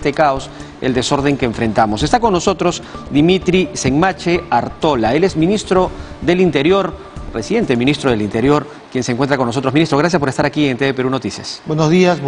este caos el desorden que enfrentamos. Está con nosotros Dimitri Senmache Artola. Él es ministro del Interior, reciente ministro del Interior, quien se encuentra con nosotros. Ministro, gracias por estar aquí en TV Perú Noticias. Buenos días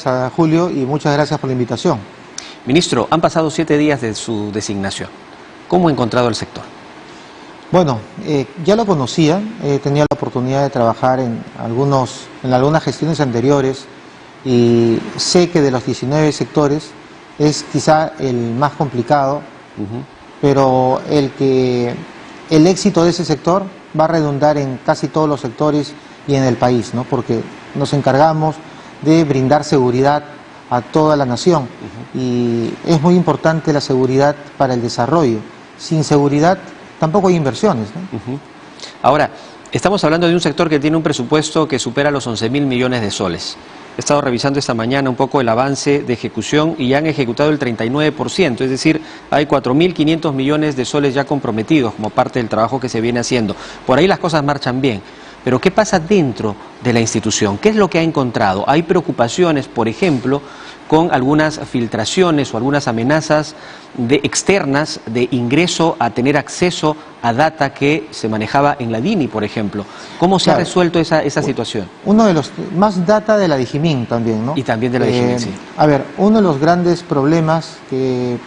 a Julio y muchas gracias por la invitación. Ministro, han pasado 7 días de su designación. ¿Cómo ha encontrado el sector? Bueno, ya lo conocía, he tenido la oportunidad de trabajar en algunas gestiones anteriores y sé que de los 19 sectores es quizá el más complicado, pero el éxito de ese sector va a redundar en casi todos los sectores y en el país, ¿no? Porque nos encargamos de brindar seguridad a toda la nación y es muy importante la seguridad para el desarrollo. Sin seguridad tampoco hay inversiones, ¿no? Ahora, estamos hablando de un sector que tiene un presupuesto que supera los 11.000 millones de soles. He estado revisando esta mañana un poco el avance de ejecución y ya han ejecutado el 39%, es decir, hay 4.500 millones de soles ya comprometidos como parte del trabajo que se viene haciendo. Por ahí las cosas marchan bien, pero ¿qué pasa dentro de la institución? ¿Qué es lo que ha encontrado? Hay preocupaciones, por ejemplo, con algunas filtraciones o algunas amenazas externas de ingreso a tener acceso a data que se manejaba en la DINI, por ejemplo. ¿Cómo se ha resuelto esa situación? Uno de los más data de la Digimin también, ¿no? Y también de la Digimin, sí. A ver, uno de los grandes problemas que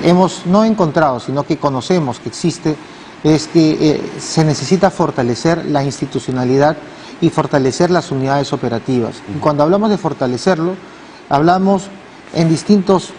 hemos no encontrado, sino que conocemos que existe, es que se necesita fortalecer la institucionalidad y fortalecer las unidades operativas. Y cuando hablamos de fortalecerlo, hablamos en distintos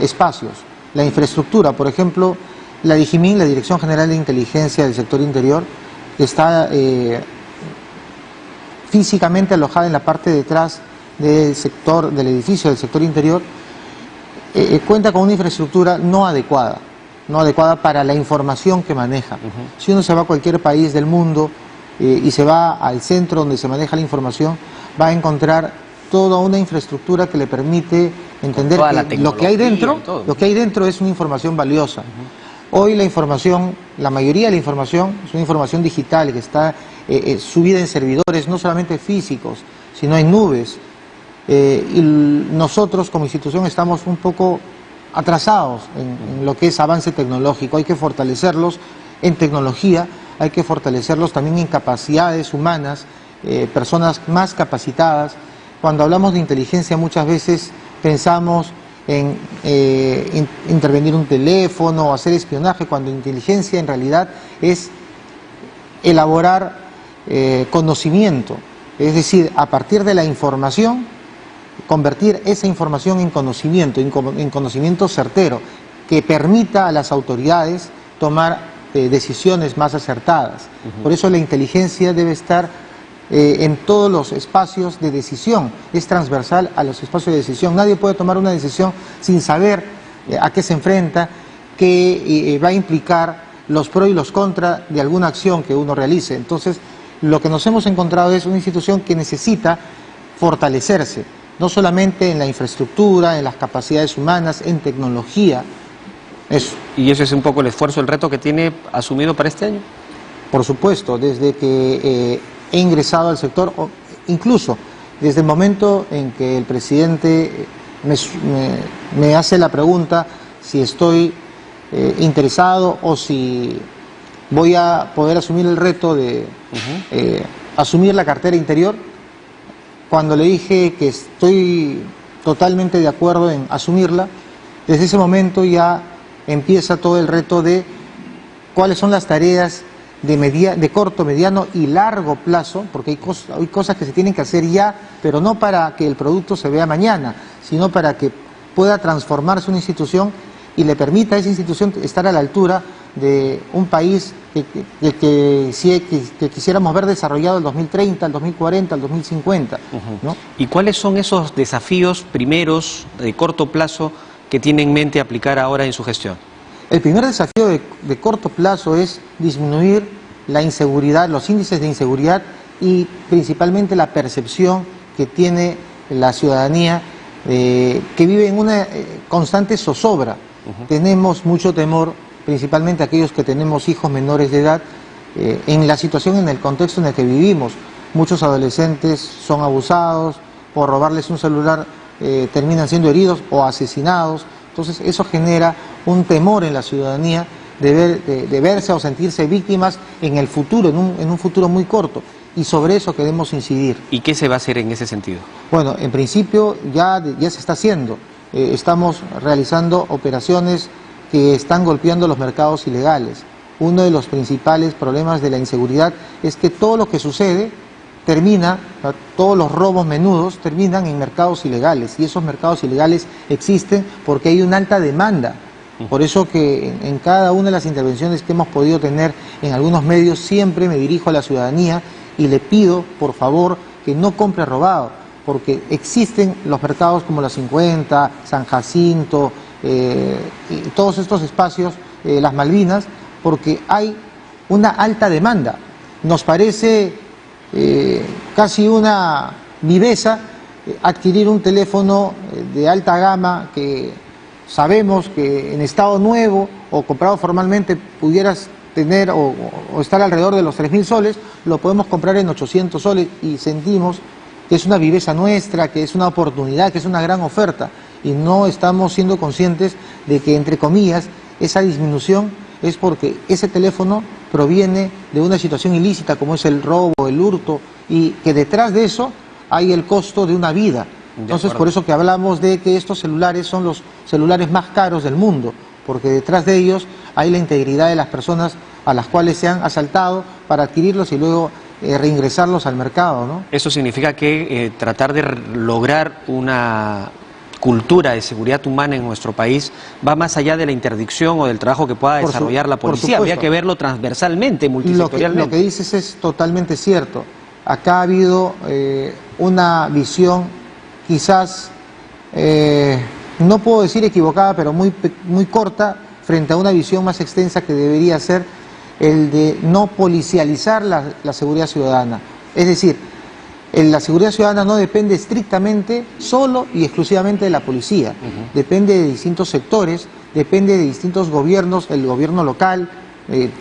espacios. La infraestructura, por ejemplo, la Digimin, la Dirección General de Inteligencia del Sector Interior, está físicamente alojada en la parte de atrás del edificio del sector interior, cuenta con una infraestructura no adecuada para la información que maneja. Si uno se va a cualquier país del mundo y se va al centro donde se maneja la información, va a encontrar toda una infraestructura que le permite entender que lo que hay dentro es una información valiosa. Hoy la mayoría de la información es una información digital que está subida en servidores no solamente físicos, sino en nubes. Y nosotros como institución estamos un poco atrasados en lo que es avance tecnológico. Hay que fortalecerlos en tecnología, hay que fortalecerlos también en capacidades humanas, personas más capacitadas. Cuando hablamos de inteligencia muchas veces pensamos en intervenir un teléfono o hacer espionaje, cuando inteligencia en realidad es elaborar conocimiento, es decir, a partir de la información, convertir esa información en conocimiento certero, que permita a las autoridades tomar decisiones más acertadas. Por eso la inteligencia debe estar en todos los espacios de decisión, es transversal a los espacios de decisión. Nadie puede tomar una decisión sin saber a qué se enfrenta, qué va a implicar los pros y los contras de alguna acción que uno realice. Entonces, lo que nos hemos encontrado es una institución que necesita fortalecerse, no solamente en la infraestructura, en las capacidades humanas, en tecnología. Eso. ¿Y ese es un poco el esfuerzo, el reto que tiene asumido para este año? Por supuesto, desde que he ingresado al sector, incluso desde el momento en que el presidente me hace la pregunta si estoy interesado o si voy a poder asumir el reto de asumir la cartera interior. Cuando le dije que estoy totalmente de acuerdo en asumirla, desde ese momento ya empieza todo el reto de cuáles son las tareas de corto, mediano y largo plazo, porque hay cosas que se tienen que hacer ya, pero no para que el producto se vea mañana, sino para que pueda transformarse una institución y le permita a esa institución estar a la altura de un país que quisiéramos ver desarrollado el 2030, el 2040, el 2050. ¿No? ¿Y cuáles son esos desafíos primeros de corto plazo que tiene en mente aplicar ahora en su gestión? El primer desafío de corto plazo es disminuir la inseguridad, los índices de inseguridad y principalmente la percepción que tiene la ciudadanía que vive en una constante zozobra. Tenemos mucho temor, principalmente aquellos que tenemos hijos menores de edad, en la situación, en el contexto en el que vivimos. Muchos adolescentes son abusados, por robarles un celular terminan siendo heridos o asesinados. Entonces eso genera un temor en la ciudadanía de verse o sentirse víctimas en el futuro, en un futuro muy corto. Y sobre eso queremos incidir. ¿Y qué se va a hacer en ese sentido? Bueno, en principio ya se está haciendo. Estamos realizando operaciones que están golpeando los mercados ilegales. Uno de los principales problemas de la inseguridad es que todo lo que sucede todos los robos menudos terminan en mercados ilegales, y esos mercados ilegales existen porque hay una alta demanda. Por eso que en cada una de las intervenciones que hemos podido tener en algunos medios siempre me dirijo a la ciudadanía y le pido, por favor, que no compre robado, porque existen los mercados como la 50, San Jacinto, y todos estos espacios, las Malvinas, porque hay una alta demanda. Nos parece casi una viveza adquirir un teléfono de alta gama que sabemos que en estado nuevo o comprado formalmente pudieras tener o estar alrededor de los 3.000 soles, lo podemos comprar en 800 soles y sentimos que es una viveza nuestra, que es una oportunidad, que es una gran oferta, y no estamos siendo conscientes de que, entre comillas, esa disminución es porque ese teléfono proviene de una situación ilícita como es el robo, el hurto, y que detrás de eso hay el costo de una vida. Entonces, por eso que hablamos de que estos celulares son los celulares más caros del mundo, porque detrás de ellos hay la integridad de las personas a las cuales se han asaltado para adquirirlos y luego reingresarlos al mercado, ¿no? Eso significa que tratar de lograr una cultura de seguridad humana en nuestro país va más allá de la interdicción o del trabajo que pueda desarrollar la policía. Habría que verlo transversalmente, multisectorialmente. Lo que dices es totalmente cierto. Acá ha habido una visión quizás, no puedo decir equivocada, pero muy corta, frente a una visión más extensa que debería ser el de no policializar la seguridad ciudadana. Es decir, la seguridad ciudadana no depende estrictamente, solo y exclusivamente de la policía. Depende de distintos sectores, depende de distintos gobiernos, el gobierno local,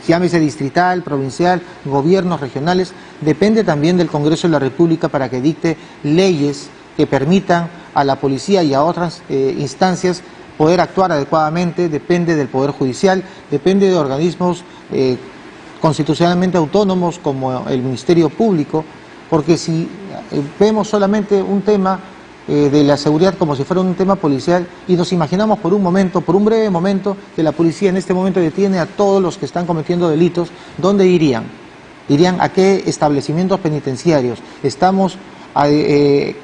llámese distrital, provincial, gobiernos regionales, depende también del Congreso de la República para que dicte leyes que permitan a la policía y a otras instancias poder actuar adecuadamente, depende del Poder Judicial, depende de organismos constitucionalmente autónomos como el Ministerio Público, porque si vemos solamente un tema de la seguridad como si fuera un tema policial y nos imaginamos por un momento, por un breve momento, que la policía en este momento detiene a todos los que están cometiendo delitos, ¿dónde irían? ¿Irían a qué establecimientos penitenciarios? ¿Tenemos un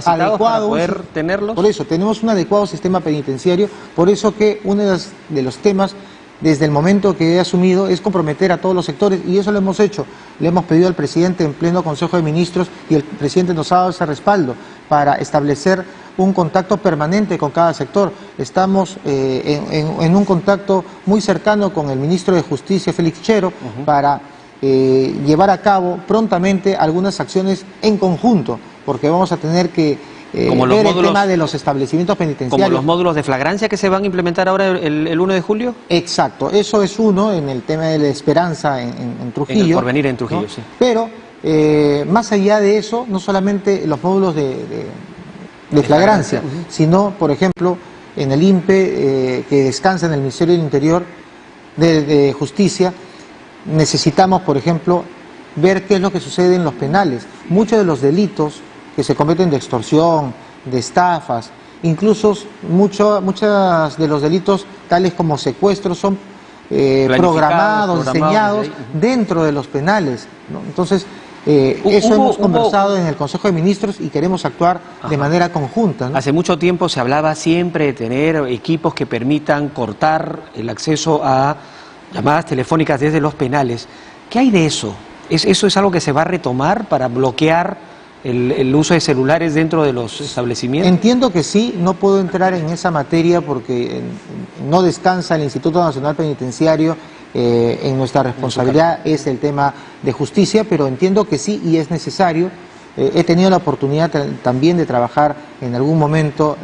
adecuado para poder tenerlos? Por eso, tenemos un adecuado sistema penitenciario, por eso que uno de los temas desde el momento que he asumido es comprometer a todos los sectores, y eso lo hemos hecho. Le hemos pedido al presidente en pleno Consejo de Ministros y el presidente nos ha dado ese respaldo para establecer un contacto permanente con cada sector. Estamos en un contacto muy cercano con el ministro de Justicia, Félix Chero, para llevar a cabo prontamente algunas acciones en conjunto, porque vamos a tener que ver el tema de los establecimientos penitenciarios. ¿Como los módulos de flagrancia que se van a implementar ahora el 1 de julio? Exacto, eso es uno en el tema de la esperanza en Trujillo. En el porvenir en Trujillo, ¿no? Sí. Pero más allá de eso, no solamente los módulos de flagrancia, sino, por ejemplo, en el INPE, que descansa en el Ministerio del Interior, de Justicia, necesitamos, por ejemplo, ver qué es lo que sucede en los penales. Muchos de los delitos que se cometen de extorsión, de estafas, incluso muchos de los delitos tales como secuestros son programados, diseñados dentro de los penales, ¿no? Entonces, eso hemos conversado en el Consejo de Ministros y queremos actuar de manera conjunta, ¿no? Hace mucho tiempo se hablaba siempre de tener equipos que permitan cortar el acceso a llamadas telefónicas desde los penales. ¿Qué hay de eso? ¿Eso es algo que se va a retomar para bloquear el uso de celulares dentro de los establecimientos? Entiendo que sí, no puedo entrar en esa materia porque no descansa el Instituto Nacional Penitenciario, en nuestra responsabilidad es el tema de justicia, pero entiendo que sí y es necesario. He tenido la oportunidad también de trabajar en algún momento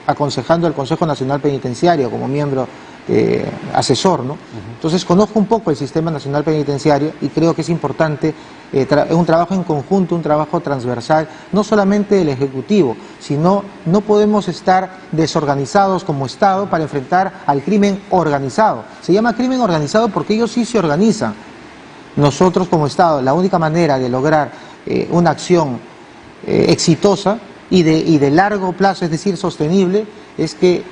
aconsejando al Consejo Nacional Penitenciario como miembro asesor, ¿no? Entonces conozco un poco el Sistema Nacional Penitenciario y creo que es importante un trabajo en conjunto, un trabajo transversal, no solamente del Ejecutivo, sino no podemos estar desorganizados como Estado para enfrentar al crimen organizado. Se llama crimen organizado porque ellos sí se organizan. Nosotros como Estado, la única manera de lograr una acción exitosa y de largo plazo, es decir, sostenible, es que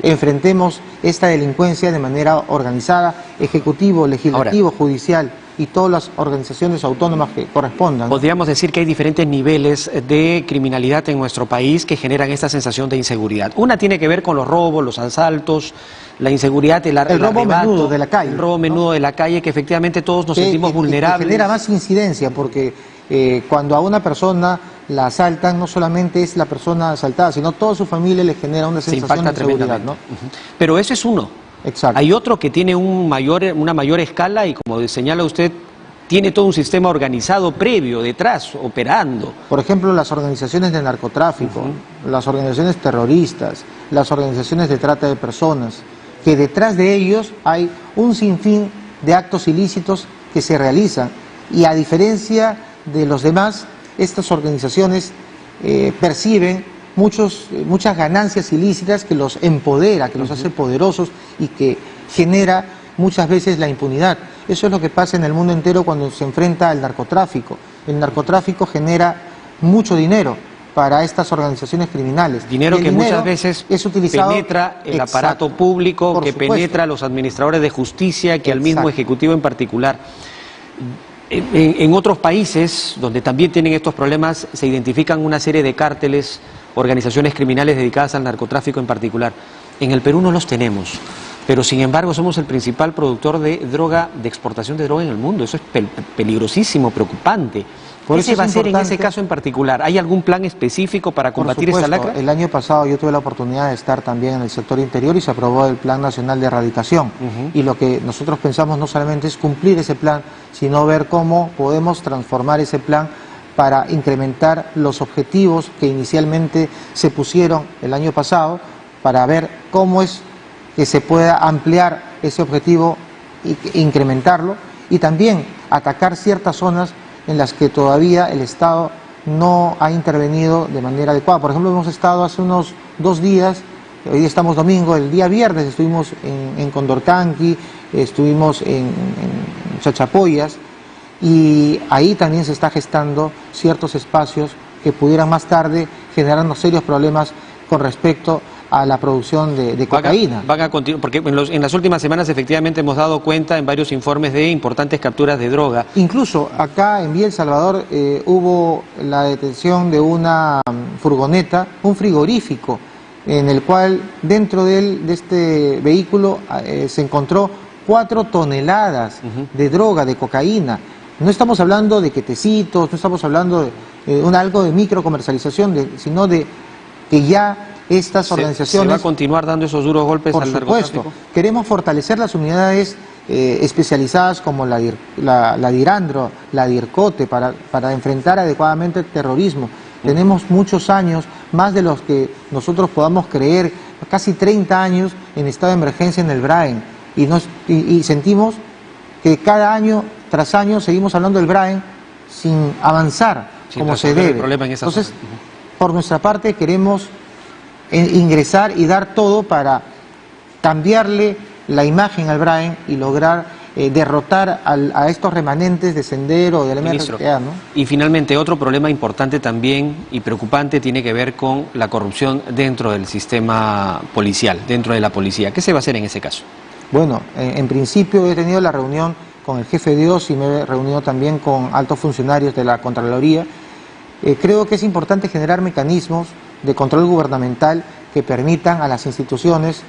enfrentemos esta delincuencia de manera organizada, ejecutivo, legislativo, ahora, judicial y todas las organizaciones autónomas que correspondan. Podríamos decir que hay diferentes niveles de criminalidad en nuestro país que generan esta sensación de inseguridad. Una tiene que ver con los robos, los asaltos, la inseguridad, el robo menudo de la calle. El robo menudo de la calle, que efectivamente todos nos sentimos vulnerables. Que genera más incidencia, porque cuando a una persona la asaltan, no solamente es la persona asaltada, sino toda su familia le genera una sensación de inseguridad, ¿no? Pero ese es uno. Exacto. Hay otro que tiene una mayor escala y, como señala usted, tiene todo un sistema organizado previo, detrás, operando. Por ejemplo, las organizaciones de narcotráfico, las organizaciones terroristas, las organizaciones de trata de personas, que detrás de ellos hay un sinfín de actos ilícitos que se realizan. Y a diferencia de los demás, estas organizaciones perciben muchas ganancias ilícitas que los empodera, que los hace poderosos y que genera muchas veces la impunidad. Eso es lo que pasa en el mundo entero cuando se enfrenta al narcotráfico. El narcotráfico genera mucho dinero para estas organizaciones criminales. Dinero que muchas veces es utilizado, penetra el aparato público, que penetra a los administradores de justicia, que al mismo Ejecutivo en particular. En otros países, donde también tienen estos problemas, se identifican una serie de cárteles, organizaciones criminales dedicadas al narcotráfico en particular. En el Perú no los tenemos, pero sin embargo somos el principal productor de droga, de exportación de droga en el mundo. Eso es peligrosísimo, preocupante. ¿Qué se va a hacer en ese caso en particular? ¿Hay algún plan específico para combatir esta lacra? El año pasado yo tuve la oportunidad de estar también en el sector interior y se aprobó el Plan Nacional de Erradicación. Y lo que nosotros pensamos no solamente es cumplir ese plan, sino ver cómo podemos transformar ese plan para incrementar los objetivos que inicialmente se pusieron el año pasado, para ver cómo es que se pueda ampliar ese objetivo e incrementarlo, y también atacar ciertas zonas en las que todavía el Estado no ha intervenido de manera adecuada. Por ejemplo, hemos estado hace unos 2 días, hoy día estamos domingo, el día viernes estuvimos en Condorcanqui, estuvimos en Chachapoyas, y ahí también se está gestando ciertos espacios que pudieran más tarde generarnos serios problemas con respecto a la producción de cocaína. Van a continuar, porque en las últimas semanas efectivamente hemos dado cuenta en varios informes de importantes capturas de droga. Incluso acá en Villa El Salvador hubo la detención de una furgoneta, un frigorífico, en el cual dentro de este vehículo se encontró 4 toneladas de droga, de cocaína. No estamos hablando de quetecitos, no estamos hablando de algo de microcomercialización, sino de que ya estas organizaciones... ¿Se va a continuar dando esos duros golpes al narcotráfico? Por supuesto. Queremos fortalecer las unidades especializadas como la DIRANDRO, la DIRCOTE, para enfrentar adecuadamente el terrorismo. Tenemos muchos años, más de los que nosotros podamos creer, casi 30 años en estado de emergencia en el Brain. Y sentimos que cada año tras año seguimos hablando del Brain sin avanzar como se debe. Entonces, por nuestra parte queremos ingresar y dar todo para cambiarle la imagen al Brain y lograr derrotar a estos remanentes de Sendero, del MRTA, ¿no? Y finalmente, otro problema importante también y preocupante tiene que ver con la corrupción dentro del sistema policial, dentro de la policía. ¿Qué se va a hacer en ese caso? Bueno, en principio he tenido la reunión con el jefe de DIOS y me he reunido también con altos funcionarios de la Contraloría. Creo que es importante generar mecanismos de control gubernamental que permitan a las instituciones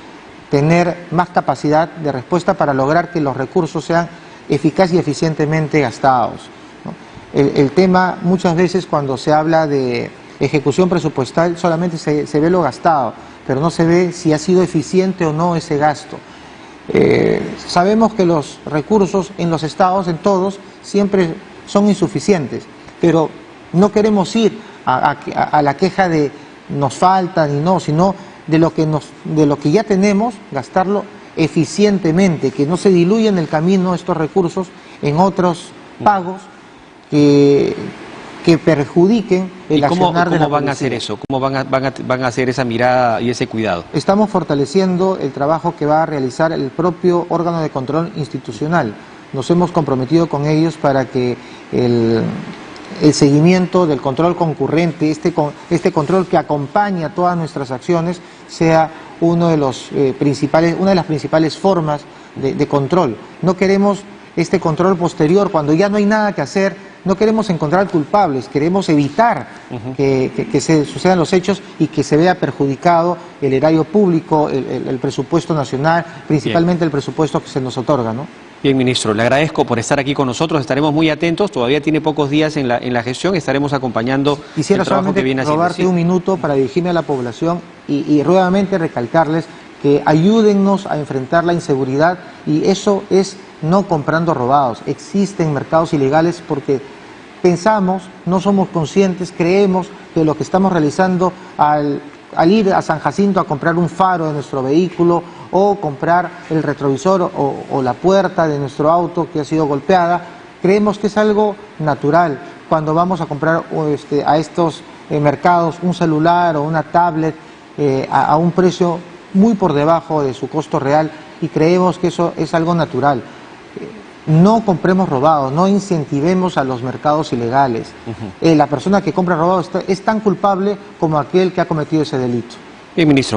tener más capacidad de respuesta para lograr que los recursos sean eficaz y eficientemente gastados, ¿no? El tema, muchas veces cuando se habla de ejecución presupuestal, solamente se ve lo gastado, pero no se ve si ha sido eficiente o no ese gasto. Sabemos que los recursos en los estados, en todos, siempre son insuficientes, pero no queremos ir a la queja de nos falta ni no, sino de lo que ya tenemos, gastarlo eficientemente, que no se diluya en el camino estos recursos en otros pagos que perjudiquen el accionar de la policía. ¿Cómo van a hacer eso? ¿Cómo van a hacer esa mirada y ese cuidado? Estamos fortaleciendo el trabajo que va a realizar el propio órgano de control institucional. Nos hemos comprometido con ellos para que el seguimiento del control concurrente, este control que acompaña todas nuestras acciones, sea una de las principales formas de control. No queremos este control posterior, cuando ya no hay nada que hacer, no queremos encontrar culpables, queremos evitar que se sucedan los hechos y que se vea perjudicado el erario público, el presupuesto nacional, principalmente el presupuesto que se nos otorga, ¿no? Bien, ministro, le agradezco por estar aquí con nosotros, estaremos muy atentos, todavía tiene pocos días en la gestión, estaremos acompañando Quisiera el trabajo que viene haciendo. robarte un minuto para dirigirme a la población y nuevamente recalcarles que ayúdennos a enfrentar la inseguridad, y eso es no comprando robados. Existen mercados ilegales porque pensamos, no somos conscientes, creemos que lo que estamos realizando al ir a San Jacinto a comprar un faro de nuestro vehículo o comprar el retrovisor o la puerta de nuestro auto que ha sido golpeada, creemos que es algo natural. Cuando vamos a comprar a estos mercados un celular o una tablet a un precio muy por debajo de su costo real, y creemos que eso es algo natural. No compremos robados, no incentivemos a los mercados ilegales. La persona que compra robado es tan culpable como aquel que ha cometido ese delito. Bien, ministro.